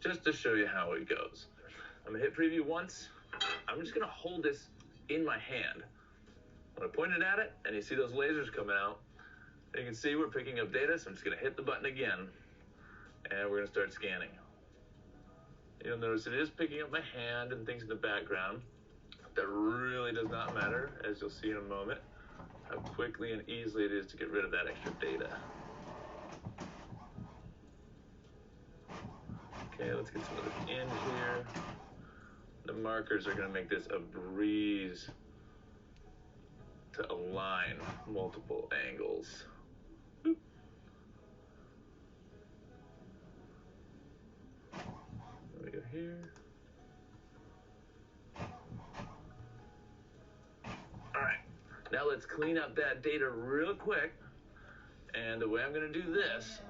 just to show you how it goes. I'm gonna hit preview once. I'm just gonna hold this in my hand. When I point it at it, and you see those lasers coming out, you can see we're picking up data, so I'm just gonna hit the button again, and we're gonna start scanning. You'll notice it is picking up my hand and things in the background. That really does not matter, as you'll see in a moment, how quickly and easily it is to get rid of that extra data. Okay, let's get some of this in here. The markers are going to make this a breeze to align multiple angles. Boop. There we go here. All right, now let's clean up that data real quick. And the way I'm going to do this,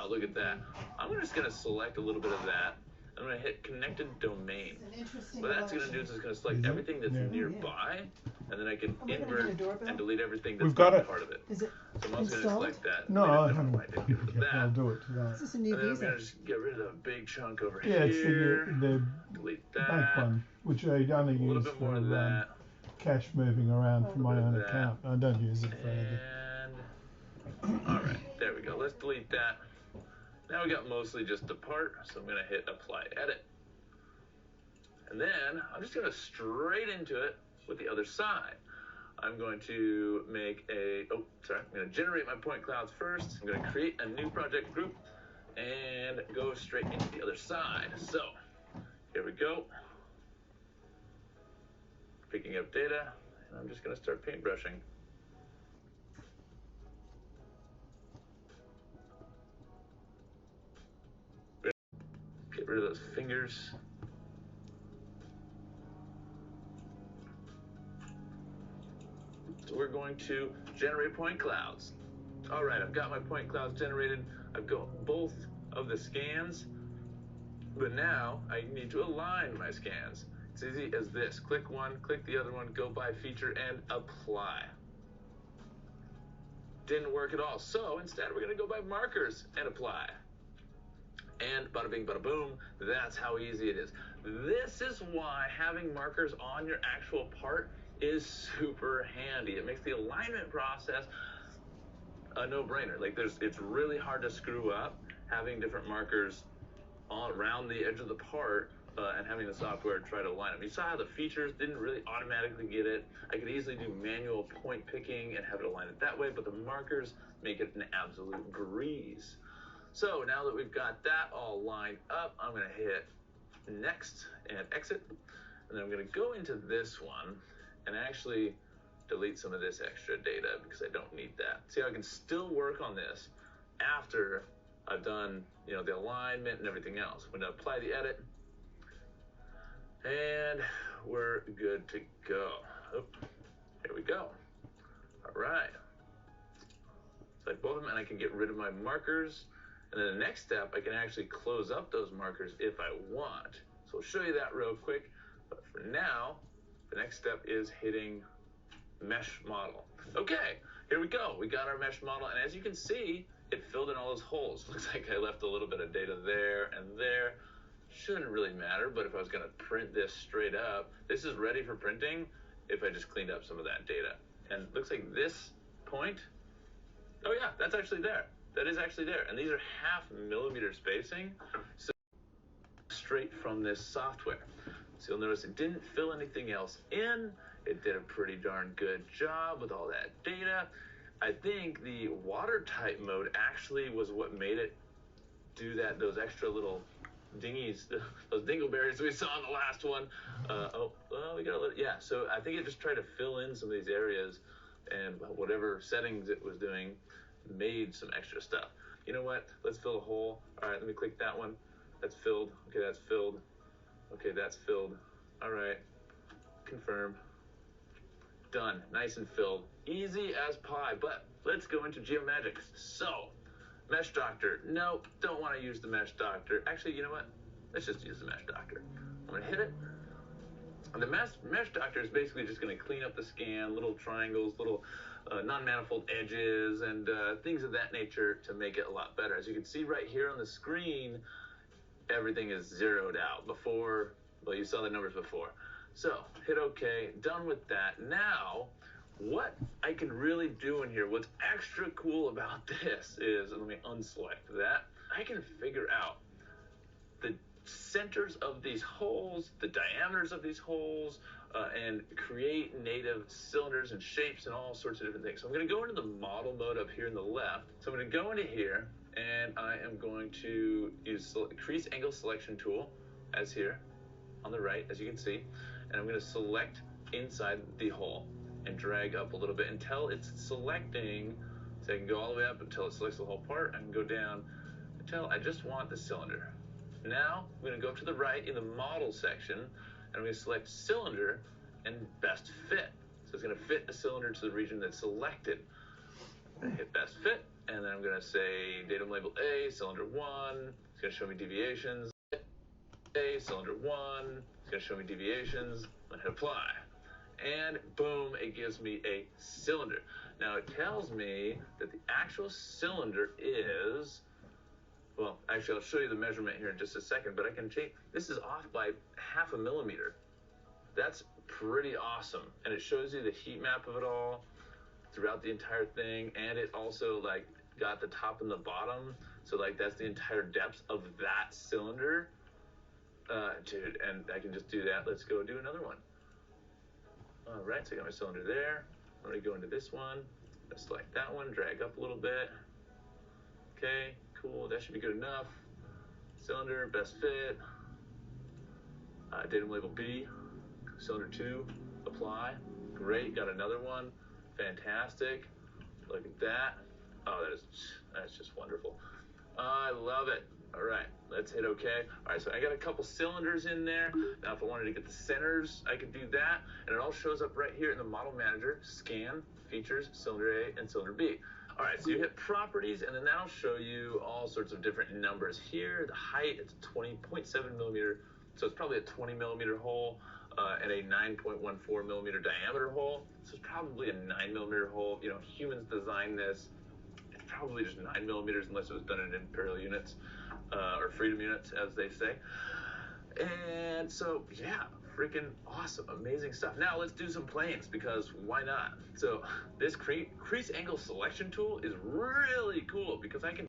look at that. I'm just going to select a little bit of that. I'm going to hit connected domain. What that's going to do is it's going to select everything that's nearby, and then I can invert and delete everything that's not part of it. Is it so I'm also going to select that. No, I haven't. That. I'll do it today. Is this a new And then I'm visa? going to just get rid of the big chunk over Yeah, here. it's the delete bank that. one, which I only A little use bit more for of that. cash moving around from my bit of own that. account. I don't use it for anything. And all right, there we go. Let's delete that. Now we got mostly just the part, so I'm going to hit apply edit. And then I'm just going to straight into it with the other side. I'm going to make I'm going to generate my point clouds first. I'm going to create a new project group and go straight into the other side. So here we go. Picking up data, and I'm just going to start paintbrushing. Get rid of those fingers. So we're going to generate point clouds. All right, I've got my point clouds generated. I've got both of the scans, but now I need to align my scans. It's easy as this. Click one, click the other one, go by feature, and apply. Didn't work at all. So instead, we're going to go by markers and apply. And bada bing, bada boom, that's how easy it is. This is why having markers on your actual part is super handy. It makes the alignment process a no-brainer. Like it's really hard to screw up having different markers all around the edge of the part and having the software try to align them. You saw how the features didn't really automatically get it. I could easily do manual point picking and have it align it that way, but the markers make it an absolute breeze. So now that we've got that all lined up, I'm going to hit next and exit. And then I'm going to go into this one and actually delete some of this extra data because I don't need that. See how I can still work on this after I've done, the alignment and everything else. I'm going to apply the edit, and we're good to go. Oh, here we go. All right. So I both of them, and I can get rid of my markers. And then the next step, I can actually close up those markers if I want. So I'll show you that real quick. But for now, the next step is hitting mesh model. Okay, here we go. We got our mesh model, and as you can see, it filled in all those holes. Looks like I left a little bit of data there and there. Shouldn't really matter, but if I was going to print this straight up, this is ready for printing if I just cleaned up some of that data. And it looks like this point, oh yeah, that's actually there. That is actually there. And these are 0.5 millimeter spacing, so straight from this software. So you'll notice it didn't fill anything else in. It did a pretty darn good job with all that data. I think the watertight mode actually was what made it do that, those extra little dingies, those dingleberries we saw in the last one. We got a little, yeah, so I think it just tried to fill in some of these areas, and whatever settings it was doing made some extra stuff. You know what? Let's fill a hole. All right, let me click that one. That's filled. Okay, that's filled. Okay, that's filled. All right, confirm. Done. Nice and filled. Easy as pie, but let's go into Geomagic. So, Mesh Doctor. Nope, don't want to use the Mesh Doctor. Actually, you know what? Let's just use the Mesh Doctor. I'm going to hit it. And the Mesh Doctor is basically just going to clean up the scan, little triangles, little non-manifold edges, and things of that nature to make it a lot better. As you can see right here on the screen, everything is zeroed out. Before, well, you saw the numbers before. So hit OK, done with that. Now, what I can really do in here, what's extra cool about this is, let me unselect that, I can figure out the centers of these holes, the diameters of these holes, and create native cylinders and shapes and all sorts of different things. So I'm going to go into the model mode up here in the left. So I'm going to go into here, and I am going to use increase angle selection tool as here on the right, as you can see, and I'm going to select inside the hole and drag up a little bit until it's selecting. So I can go all the way up until it selects the whole part. I can go down until I just want the cylinder. Now I'm going to go up to the right in the model section, and I'm going to select cylinder and best fit. So it's going to fit a cylinder to the region that's selected. I'm going to hit best fit, and then I'm going to say datum label A, cylinder 1. It's going to show me deviations. A, cylinder 1. It's going to show me deviations. I'm going to hit apply. And boom, it gives me a cylinder. Now it tells me that the actual cylinder is, well, actually I'll show you the measurement here in just a second, but I can change, this is off by 0.5 millimeter. That's pretty awesome. And it shows you the heat map of it all throughout the entire thing, and it also like got the top and the bottom, so like that's the entire depth of that cylinder. Dude, and I can just do that. Let's go do another one. All right, so I got my cylinder there. I'm going to go into this one. Let's select that one, drag up a little bit. Okay, cool, that should be good enough. Cylinder, best fit. Datum label B, cylinder 2, apply. Great, got another one. Fantastic. Look at that. Oh, that's just wonderful. I love it. All right, let's hit OK. All right, so I got a couple cylinders in there. Now, if I wanted to get the centers, I could do that. And it all shows up right here in the Model Manager. Scan, features, cylinder A, and cylinder B. All right, so you hit properties, and then that'll show you all sorts of different numbers here. The height, it's 20.7 millimeter, so it's probably a 20 millimeter hole, and a 9.14 millimeter diameter hole. So it's probably a 9 millimeter hole. You know, humans designed this. It's probably just 9 millimeters unless it was done in imperial units, or freedom units, as they say. And so, yeah, freaking awesome, amazing stuff. Now let's do some planes, because why not? So this increase angle selection tool is really cool, because I can